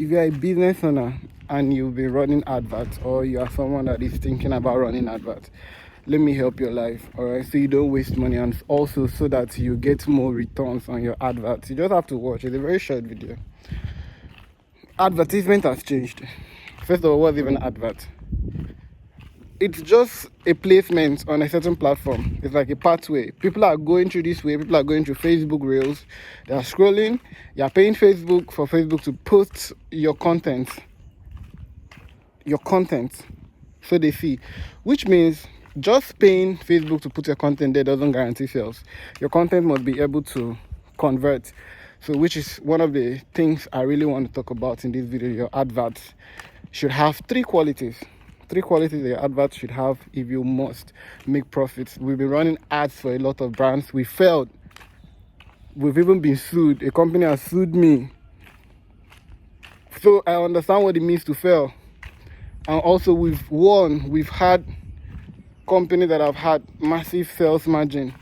if you're a business owner and you'll be running adverts, or you are someone that is thinking about running adverts, let me help your life. All right, so you don't waste money, and also so that you get more returns on your adverts. You just have to watch. It's a very short video. Advertisement has changed. First of all, what's even advert? It's just a placement on a certain platform. It's like a pathway. People are going through this way. People are going through Facebook Reels. They are scrolling. You are paying Facebook for Facebook to post your content. So they see. Which means just paying Facebook to put your content there doesn't guarantee sales. Your content must be able to convert. So which is one of the things I really want to talk about in this video. Your adverts should have three qualities that your adverts should have if you must make profits. We've been running ads for a lot of brands. We failed. We've even been sued. A company has sued me. So I understand what it means to fail. And also we've won. We've had companies that have had massive sales margin,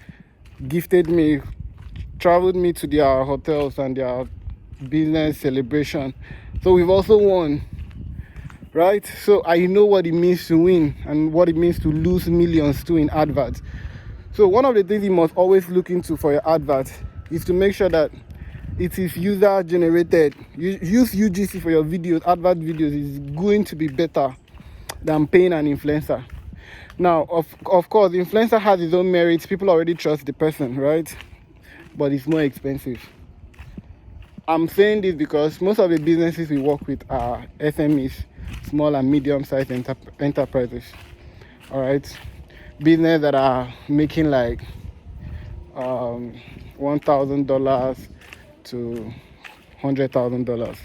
gifted me, traveled me to their hotels and their business celebration. So we've also won. Right? So I know what it means to win and what it means to lose millions too in adverts. So one of the things you must always look into for your advert is to make sure that it is user generated. Use UGC for your videos. Advert videos is going to be better than paying an influencer. Now, of course, the influencer has its own merits. People already trust the person, right? But it's more expensive. I'm saying this because most of the businesses we work with are SMEs, small and medium-sized enterprises. All right, business that are making like $1,000 to $100,000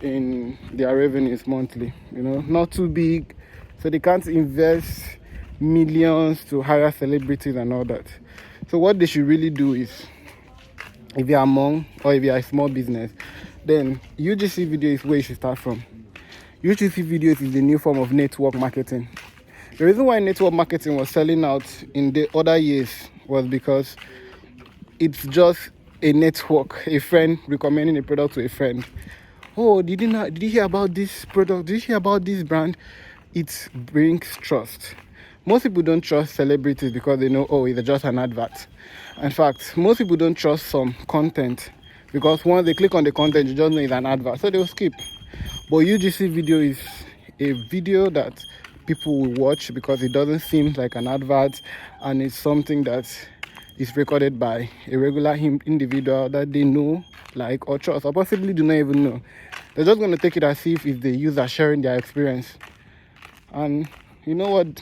in their revenues monthly. Not too big, so they can't invest millions to hire celebrities and all that. So what they should really do is, if you are among, or if you are a small business, then UGC video is where you should start from. UGC videos is the new form of network marketing. The reason why network marketing was selling out in the other years was because it's just a network, a friend recommending a product to a friend. Oh, did you hear about this product? Did you hear about this brand? It brings trust. Most people don't trust celebrities because they know, oh, it's just an advert. In fact, most people don't trust some content because once they click on the content, you just know it's an advert, so they'll skip. But UGC video is a video that people will watch because it doesn't seem like an advert, and it's something that is recorded by a regular individual that they know, like, or trust, or possibly do not even know. They're just going to take it as if it's the user sharing their experience. And you know what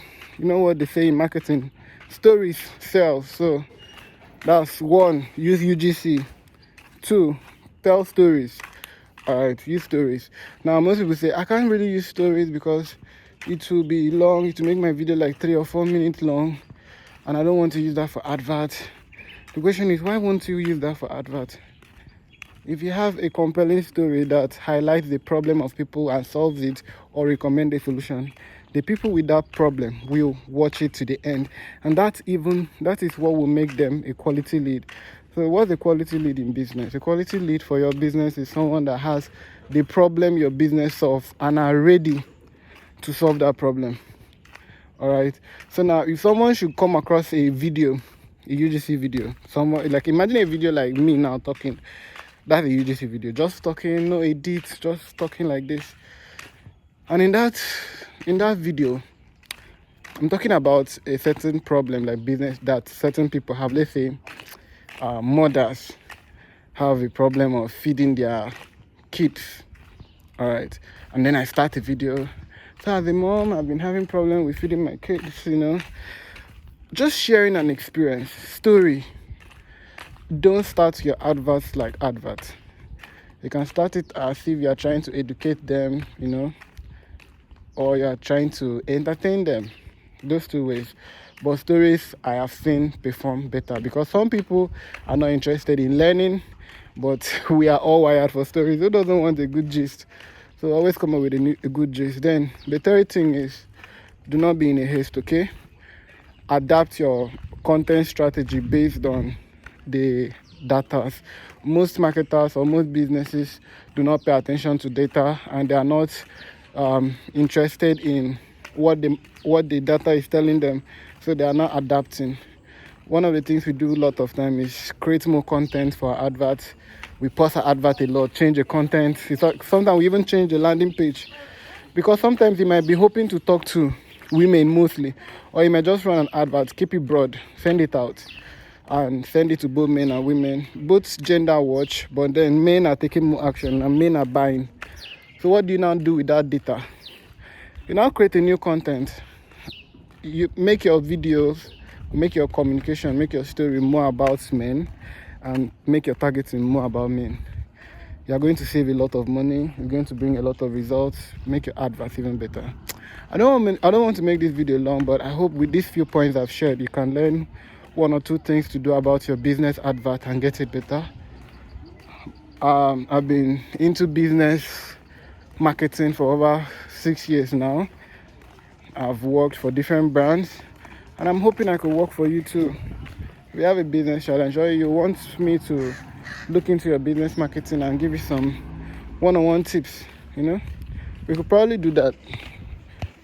they say in marketing, stories sell. So that's one, use UGC. Two, tell stories. All right, use stories. Now most people say I can't really use stories because it will be long. It will make my video like 3 or 4 minutes long, and I don't want to use that for advert. The question is, why won't you use that for advert? If you have a compelling story that highlights the problem of people and solves it, or recommend a solution, the people with that problem will watch it to the end, and that is what will make them a quality lead. So what's a quality lead in business? A quality lead for your business is someone that has the problem your business solves and are ready to solve that problem. All right. So now, if someone should come across a video, a UGC video, someone like, imagine a video like me now talking. That's a UGC video, just talking, no edit, just talking like this. And in that video, I'm talking about a certain problem, like business, that certain people have. Let's say mothers have a problem of feeding their kids. All right. And then I start a video. So as a mom, I've been having problem with feeding my kids, just sharing an experience, story. Don't start your adverts like adverts. You can start it as if you are trying to educate them, or you are trying to entertain them. Those two ways. But stories I have seen perform better because some people are not interested in learning, but we are all wired for stories. Who doesn't want a good gist? So always come up with a good gist. Then the third thing is, do not be in a haste, okay? Adapt your content strategy based on the data most marketers or most businesses do not pay attention to data, and they are not interested in what the data is telling them, so they are not adapting. One of the things we do a lot of time is create more content for our adverts. We post our advert a lot, change the content. Sometimes we even change the landing page, because sometimes you might be hoping to talk to women mostly, or you might just run an advert, keep it broad, send it out, and send it to both men and women. Both gender watch, but then men are taking more action and men are buying. So what do you now do with that data? You now create a new content. You make your videos, make your communication, make your story more about men, and make your targeting more about men. You're going to save a lot of money. You're going to bring a lot of results, make your adverts even better. I don't want to make this video long, but I hope with these few points I've shared, you can learn one or two things to do about your business advert and get it better. I've been into business marketing for over 6 years now. I've worked for different brands, and I'm hoping I could work for you too. If you have a business challenge, or you want me to look into your business marketing and give you some one-on-one tips, we could probably do that.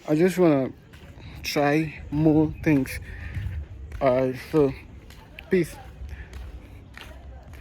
I just want to try more things. So peace.